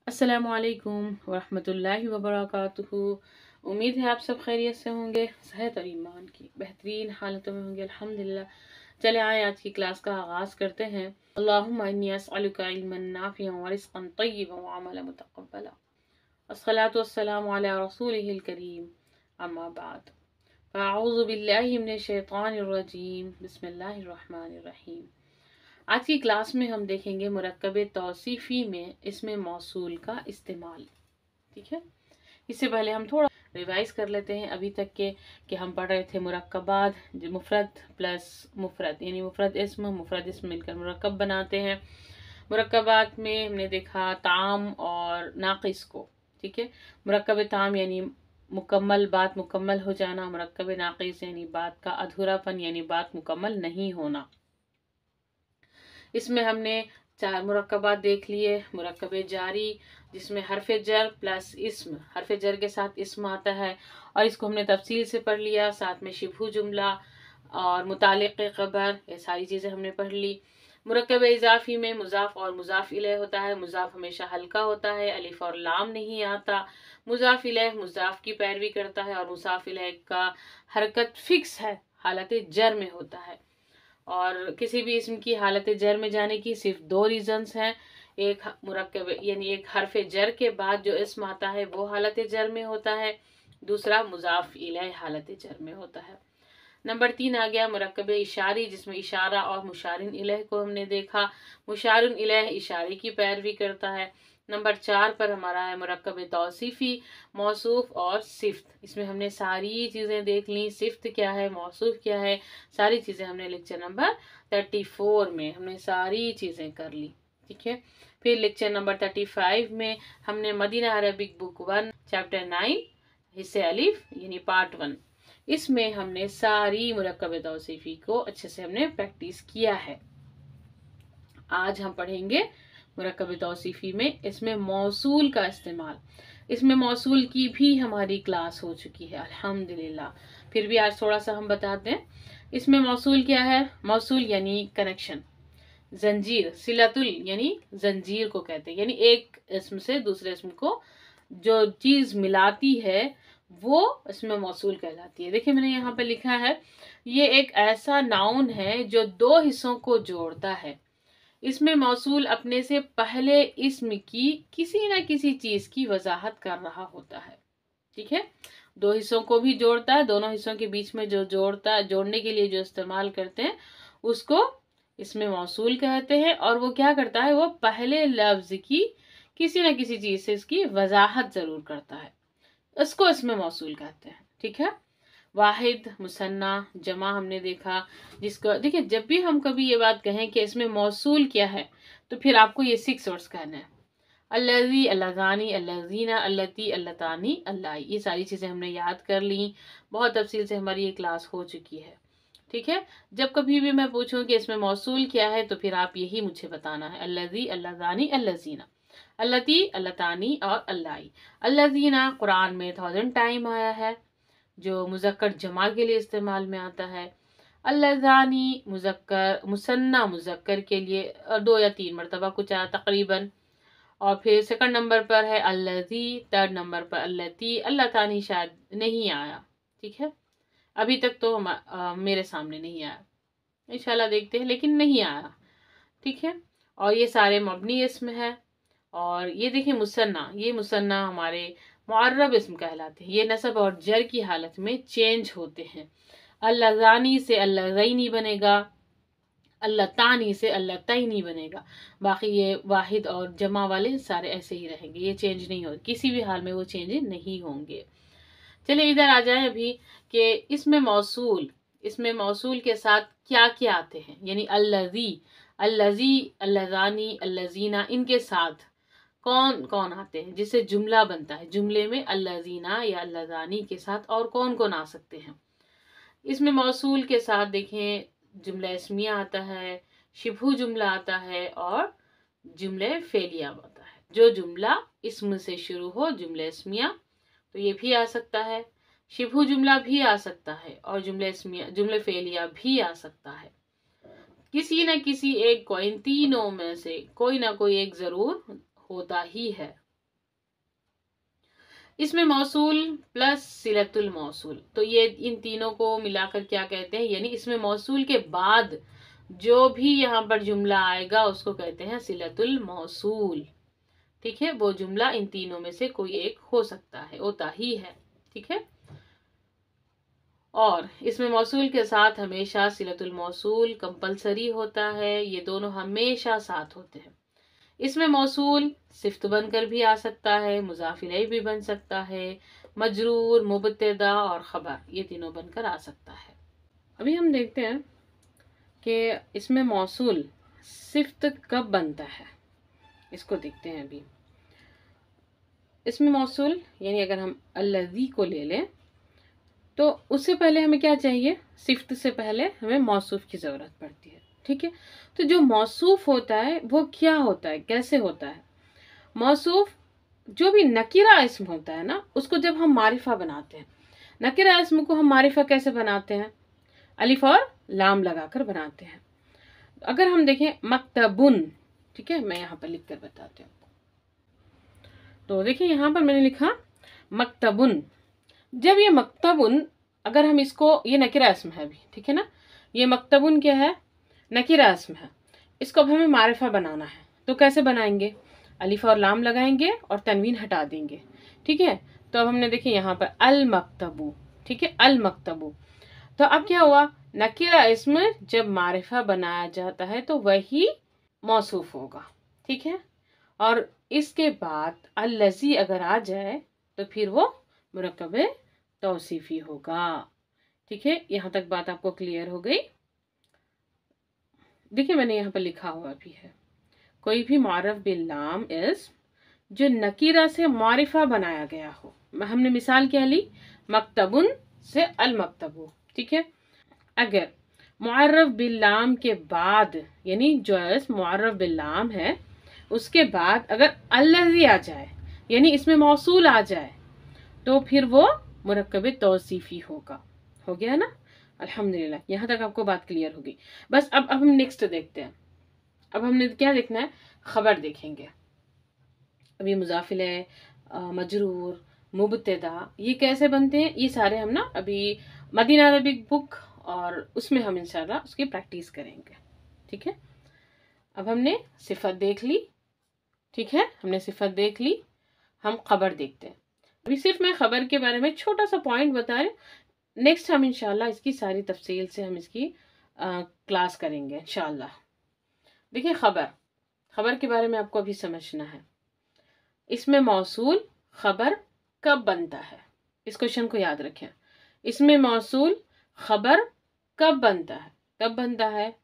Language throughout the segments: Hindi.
अस्सलामुअलैकुम वरहमतुल्लाहि वबरकातुहू। उम्मीद है आप सब खैरियत से होंगे, सेहत और ईमान की बेहतरीन हालतों में होंगे अल्हम्दुलिल्लाह। चले आए आज की क्लास का आगाज़ करते हैं। अल्लाहुम्मा इन्नी अस्अलुका इल्मन नाफ़िअन व रिज़्क़न तय्यिबन व अमलन मुतक़ब्बला। अस्सलातु वस्सलामु अला रसूलिहिल करीम, अम्मा बाद। अऊज़ु बिल्लाहि मिनश शैतानिर रजीम, बिस्मिल्लाहिर रहमानिर रहीम। आज की क्लास में हम देखेंगे मुरक्कबे तौसीफ़ी में इसमें मौसूल का इस्तेमाल। ठीक है, इससे पहले हम थोड़ा रिवाइज कर लेते हैं अभी तक के कि हम पढ़ रहे थे मुरक्कबात, मुफरद प्लस मुफरद यानी मुफरद इस्म मिलकर मुरक्कब बनाते हैं। मुरक्कबात में हमने देखा ताम और नाक़िस को। ठीक है, मुरक्कब ताम यानी मुकम्मल बात मुकम्मल हो जाना, मुरक्कब नाक़िस यानी बात का अधूरापन यानी बात मुकम्मल नहीं होना। इसमें हमने 4 मुरक्कबात देख लिए। मुरक्कब जारी जिसमें हरफ जर प्लस इस्म, हरफ जर के साथ इस्म आता है और इसको हमने तफसील से पढ़ लिया। साथ में शिबहु जुमला और मुतालिक ख़बर, ये सारी चीज़ें हमने पढ़ ली। मुरक्कब इजाफ़ी में मुज़ाफ़ और मुज़ाफ़ इलैह होता है। मुज़ाफ़ हमेशा हल्का होता है, अलिफ और लाम नहीं आता। मुज़ाफ़ इलैह मुज़ाफ़ की पैरवी करता है और मुज़ाफ़ इलैह का हरकत फिक्स है, हालत जर में होता है। और किसी भी इस्म की हालत जर में जाने की सिर्फ 2 रीजंस हैं। एक मुरक्कब यानी एक हरफ जर के बाद जो इस्म आता है वो हालत जर में होता है, दूसरा मुज़ाफ़ इलैह हालत जर में होता है। नंबर 3 आ गया मुरक्कब इशारी जिसमें इशारा और मुशारिन इलैह को हमने देखा। मुशारिन इलैह इशारे की पैरवी करता है। नंबर 4 पर हमारा है मुरक्कब तौसीफ़ी, मौसूफ और सिफ्त। इसमें हमने सारी चीज़ें देख ली, सिफ्त क्या है, मौसूफ क्या है, सारी चीज़ें हमने लेक्चर नंबर 34 में हमने सारी चीज़ें कर ली। ठीक है, फिर लेक्चर नंबर 35 में हमने मदीना अरबिक बुक 1 चैप्टर 9 हिस्से अलिफ यानी पार्ट 1, इसमें हमने सारी मुरक्कब तौसीफ़ी को अच्छे से हमने प्रैक्टिस किया है। आज हम पढ़ेंगे मुरक्कब तौसीफ़ी में इसमें मौसूल का इस्तेमाल। इसमें मौसूल की भी हमारी क्लास हो चुकी है अल्हम्दुलिल्लाह, फिर भी आज थोड़ा सा हम बताते हैं। इसमें मौसूल क्या है? मौसूल यानी कनेक्शन, जंजीर, सिलतुल यानी जंजीर को कहते हैं, यानी एक इसम से दूसरे इसम को जो चीज मिलाती है वो इसमें मौसूल कहलाती है। देखिए मैंने यहाँ पे लिखा है, ये एक ऐसा नाउन है जो 2 हिस्सों को जोड़ता है। इसमें मौसूल अपने से पहले इस्म की किसी न किसी चीज की वजाहत कर रहा होता है। ठीक है, 2 हिस्सों को भी जोड़ता है, दोनों हिस्सों के बीच में जो जोड़ता है, जोड़ने के लिए जो इस्तेमाल करते हैं उसको इसमें मौसूल कहते हैं। और वो क्या करता है, वो पहले लफ्ज की किसी न किसी चीज से इसकी वजाहत जरूर करता है, इसको इसमें मौसूल कहते हैं। ठीक है, वाहिद, मुसन्ना, जमा हमने देखा। जिसको देखिए जब भी हम कभी ये बात कहें कि इसमें मौसूल क्या है तो फिर आपको ये 6 वर्ड्स कहने हैं, अल्लज़ी, अल्लज़ानी, अल्लज़ीना, अल्लती, अल्लतानी, अल्लाई। ये सारी चीज़ें हमने याद कर ली, बहुत तफसील से हमारी ये क्लास हो चुकी है। ठीक है, जब कभी भी मैं पूछूं कि इसमें मौसूल क्या है तो फिर आप यही मुझे बताना है, अल्लज़ी, अल्लज़ानी, अल्लज़ीना, अल्लती, अल्लतानी और अल्लाई। अल्लज़ीना कुरान में 1000 टाइम आया है, जो मुज़क्कर जमा के लिए इस्तेमाल में आता है। अल्लज़ानी मुज़क्कर मुसन्ना मुज़क्कर के लिए 2 या 3 मरतबा कुछ आया तकरीबन। और फिर सेकंड नंबर पर है अल्लज़ी, थर्ड नंबर पर अल्लती, अल्लतानी शायद नहीं आया। ठीक है, अभी तक तो मेरे सामने नहीं आया, इंशाल्लाह देखते हैं, लेकिन नहीं आया। ठीक है, और ये सारे मबनी इस्म है। और ये देखिए मुसन्ना, ये मुसन्ना हमारे मुअर्रब इस्म कहलाते हैं, ये नसब और जर की हालत में चेंज होते हैं। अल्लज़ानी से अल्लज़ैनी बनेगा, अल्लतानी से अल्लतैनी बनेगा। बाकी ये वाहिद और जमा वाले सारे ऐसे ही रहेंगे, ये चेंज नहीं होंगे, किसी भी हाल में वो चेंज नहीं होंगे। चलिए इधर आ जाए अभी कि इसमें मौसूल के साथ क्या क्या आते हैं, यानी अल्लज़ी, अल्लज़ी, अल्लज़ानी, अल्लज़ीना, इनके साथ कौन कौन आते हैं जिससे जुमला बनता है। जुमले में अल्लज़ीना या अल्लज़ानी के साथ और कौन कौन आ सकते हैं। इसमें मौसूल के साथ देखें जुमला इस्मिया आता है, शिबहु जुमला आता है और जुमले फेलिया आता है। जो जुमला इस्म से शुरू हो, जुमला इस्मिया, तो ये भी आ सकता है, शिबहु जुमला भी आ सकता है और जुमला इस्मिया जुमले फेलिया भी आ सकता है। किसी न किसी एक को, इन तीनों में से कोई ना कोई एक जरूर होता ही है। इसमें मौसूल प्लस सिलतुल मौसूल, तो ये इन तीनों को मिलाकर क्या कहते हैं, यानी इसमें मौसूल के बाद जो भी यहाँ पर जुमला आएगा उसको कहते हैं सिलतुल मौसूल। ठीक है, वो जुमला इन तीनों में से कोई एक हो सकता है, होता ही है। ठीक है, और इसमें मौसूल के साथ हमेशा सिलतुल मौसूल कंपलसरी होता है, ये दोनों हमेशा साथ होते हैं। इसमें मौसूल सिफ्त बनकर भी आ सकता है, मुज़ाफ इलैह भी बन सकता है, मजरूर, मुबतदा और खबर, ये तीनों बनकर आ सकता है। अभी हम देखते हैं कि इसमें मौसूल सिफ्त कब बनता है, इसको देखते हैं। अभी इसमें मौसूल यानी अगर हम अल्लज़ी को ले लें तो उससे पहले हमें क्या चाहिए, सिफ्त से पहले हमें मौसूफ की ज़रूरत पड़ती है। ठीक है, तो जो मौसूफ होता है वो क्या होता है, कैसे होता है। मौसूफ जो भी नकीरा इस्म होता है ना, उसको जब हम मारिफा बनाते हैं, नकीरा इस्म को हम मारिफा कैसे बनाते हैं, अलिफ और लाम लगाकर बनाते हैं। अगर हम देखें मक्तबुन, ठीक है, मैं यहाँ पर लिख कर बताती हूँ। तो देखिए यहाँ पर मैंने लिखा मक्तबुन। जब ये मक्तबुन, अगर हम इसको, ये नकीरा इस्म है अभी, ठीक है ना, ये मक्तबुन क्या है, नकीरा इस्म है, इसको अब हमें मारिफा बनाना है। तो कैसे बनाएंगे, अलिफ और लाम लगाएंगे और तनवीन हटा देंगे। ठीक है, तो अब हमने देखिए यहाँ पर अल मक्तबू, ठीक है, अल मक्तबू। तो अब क्या हुआ, नकीरा इस्म जब मारिफा बनाया जाता है तो वही मौसूफ होगा। ठीक है, और इसके बाद अल्लज़ी अगर आ जाए तो फिर वो मुरक्कब तौसीफी होगा। ठीक है, यहाँ तक बात आपको क्लियर हो गई। देखिए मैंने यहाँ पर लिखा हुआ भी है, कोई भी मारफ बिल लाम इस्म जो नकीरा से मारिफा बनाया गया हो। हमने मिसाल क्या ली, मक्तबुन से अल मक्तबू। ठीक है, अगर मुअर्रफ बिल लाम के बाद, यानी जो मुअर्रफ बिल लाम है उसके बाद अगर अल्लज़ी आ जाए, यानी इसमें मौसूल आ जाए, तो फिर वो मुरक्कब तौसीफी होगा। हो गया ना, अल्हम्दुलिल्लाह, यहाँ तक आपको बात क्लियर होगी। बस अब हम नेक्स्ट देखते हैं। अब हमने क्या देखना है, खबर देखेंगे। अभी मुज़ाफिल है, मजरूर, मुबतदा, ये कैसे बनते हैं, ये सारे हम ना अभी मदीना अरबिक बुक और उसमें हम इंशाल्लाह उसकी प्रैक्टिस करेंगे। ठीक है, अब हमने सिफत देख ली। ठीक है, हमने सिफत देख ली, हम खबर देखते हैं। अभी सिर्फ मैं खबर के बारे में छोटा सा पॉइंट बता रही हूँ, नेक्स्ट हम इंशाल्लाह इसकी सारी तफसील से हम इसकी क्लास करेंगे इंशाल्लाह। देखिए खबर, खबर के बारे में आपको अभी समझना है। इसमें मौसूल खबर कब बनता है, इस क्वेश्चन को याद रखें। इसमें मौसूल खबर कब बनता है, कब बनता है,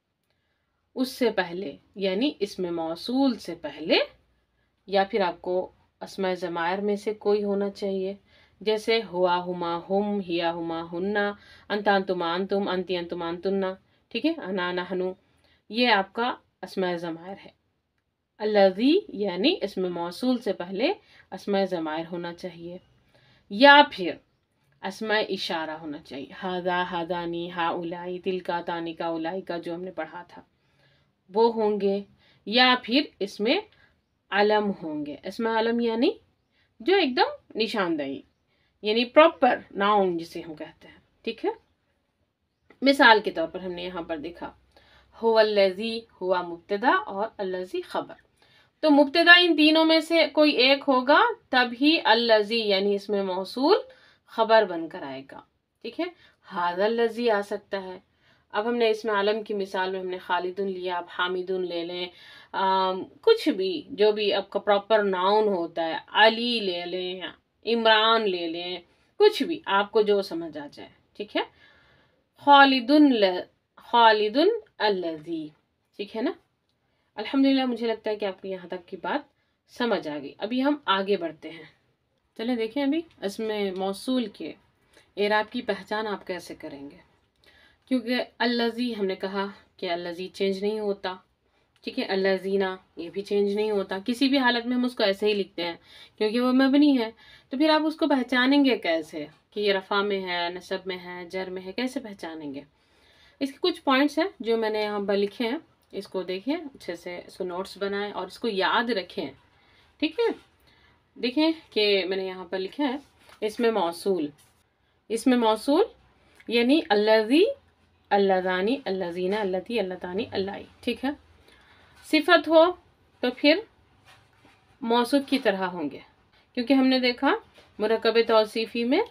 उससे पहले, यानी इसमें मौसूल से पहले, या फिर आपको अस्मा ज़मायर में से कोई होना चाहिए, जैसे हुआ हुमा हुम, हिया हुमा हुन्ना, अंता अंतुमा अंतुम, अंती अंतुमा अंतुन्ना। ठीक है, अना नहनु, ये आपका अस्मा ज़मायर है। अल्लज़ी यानी इसमें मौसूल से पहले अस्मा ज़मायर होना चाहिए, या फिर अस्मा इशारा होना चाहिए, हादा हादानी, हा उलाई, तिलका तानिका उलाई का जो हमने पढ़ा था वो होंगे, या फिर इसमें अलम होंगे। इसमें अलम यानी जो एकदम निशानदेही, यानी प्रॉपर नाउन जिसे हम कहते हैं। ठीक है, मिसाल के तौर पर हमने यहाँ पर देखा हुवल्लज़ी, हुआ मुब्तदा और अल्लज़ी खबर। तो मुब्तदा इन तीनों में से कोई एक होगा, तभी अल्लज़ी यानी इसमें मौसूल खबर बनकर आएगा। ठीक है, हाज़ल्लज़ी आ सकता है। अब हमने इसमें आलम की मिसाल में हमने खालिदुन लिया, आप हामिदुन ले लें, कुछ भी जो भी आपका प्रॉपर नाउन होता है, अली ले लें, इमरान ले लें, कुछ भी आपको जो समझ आ जाए। ठीक है, खालिदुन अल्लज़ी। ठीक है ना, अल्हम्दुलिल्लाह, मुझे लगता है कि आपको यहाँ तक की बात समझ आ गई। अभी हम आगे बढ़ते हैं। चलें देखें अभी इसमें मौसूल के एराब की पहचान आप कैसे करेंगे, क्योंकि अल्लज़ी हमने कहा कि अल्लज़ी चेंज नहीं होता। ठीक है, अल्लज़ीना ये भी चेंज नहीं होता, किसी भी हालत में हम उसको ऐसे ही लिखते हैं क्योंकि वो मबनी है। तो फिर आप उसको पहचानेंगे कैसे कि ये रफ़ा में है, नसब में है, जर में है, कैसे पहचानेंगे। इसके कुछ पॉइंट्स हैं जो मैंने यहाँ पर लिखे हैं, इसको देखें अच्छे से, इसको नोट्स बनाएं और इसको याद रखें। ठीक है, देखें कि मैंने यहाँ पर लिखा है इसमें मौसूल, इसमें मौसूल यानी अल्लज़ी, अल्लज़ानी, अल्लज़ीना, अल्लती, अल्लतानी, अल्लाई। ठीक है। सिफत हो तो फिर मौसूफ की तरह होंगे, क्योंकि हमने देखा मुरक्कब तौसीफ़ी में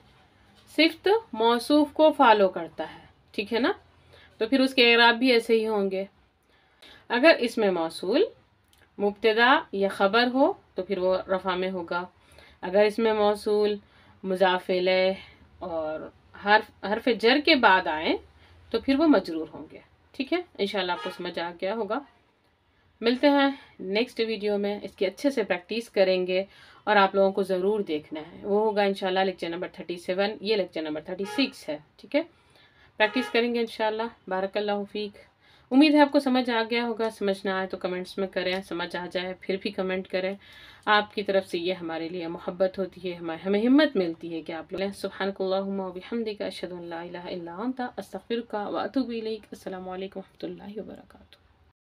सिफ्त मौसूफ को फॉलो करता है। ठीक है ना, तो फिर उसके एराब भी ऐसे ही होंगे। अगर इसमें मौसूल मुब्तदा या ख़बर हो तो फिर वो रफ़ा में होगा। अगर इसमें मौसूल मुज़ाफ़ इलैह और हर्फ जर के बाद आए तो फिर वो मजरूर होंगे। ठीक है, इंशाल्लाह आपको समझ आ गया होगा। मिलते हैं नेक्स्ट वीडियो में, इसकी अच्छे से प्रैक्टिस करेंगे और आप लोगों को ज़रूर देखना है, वो होगा इंशाल्लाह लेक्चर नंबर 37, ये लेक्चर नंबर 36 है। ठीक है, प्रैक्टिस करेंगे इंशाल्लाह। बारकल्लाहु फीक। उम्मीद है आपको समझ आ गया होगा। समझ ना आए तो कमेंट्स में करें, समझ आ जाए फिर भी कमेंट करें। आपकी तरफ से ये हमारे लिए मोहब्बत होती है, हमें हिम्मत मिलती है कि आप लोग। सुब्हानकल्लाहुम्मा व बिहम्दिका अशहदु अन ला इलाहा इल्ला अंता अस्तगफिरुका व अतूबु इलैक। अस्सलामु अलैकुम व रहमतुल्लाहि व बरकातुहू।